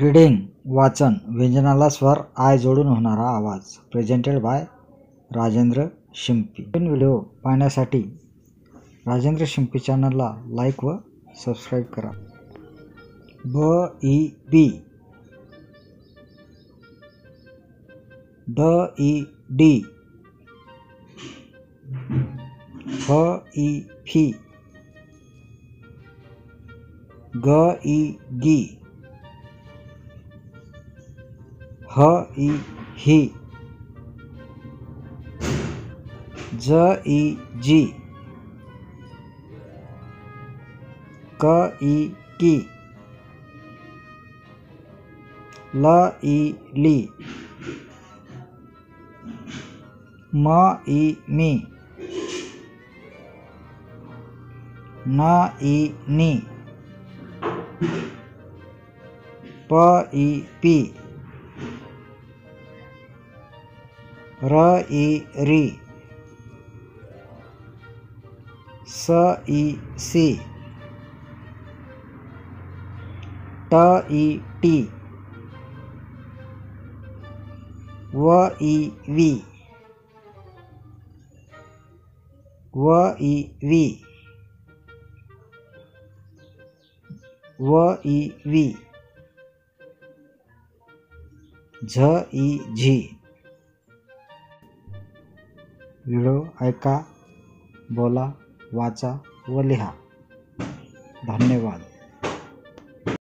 Reading वाचन व्यंजनाला स्वर I जोडून होणारा आवाज. प्रेझेंटेड बाय राजेंद्र शिंपी. नवीन व्हिडिओ पाहण्यासाठी राजेंद्र शिंपी चॅनलला लाईक व सबस्क्राईब करा. BEB, DED, FEF, GEG, HEH, JEG, KEK, LELI, MIMI, NINI, PIPI, RIRI, SISI, TIT, WIWI, WIWI, WIWI, ZEZ. Video ऐका, बोला, वाचा व लिहा. धन्यवाद.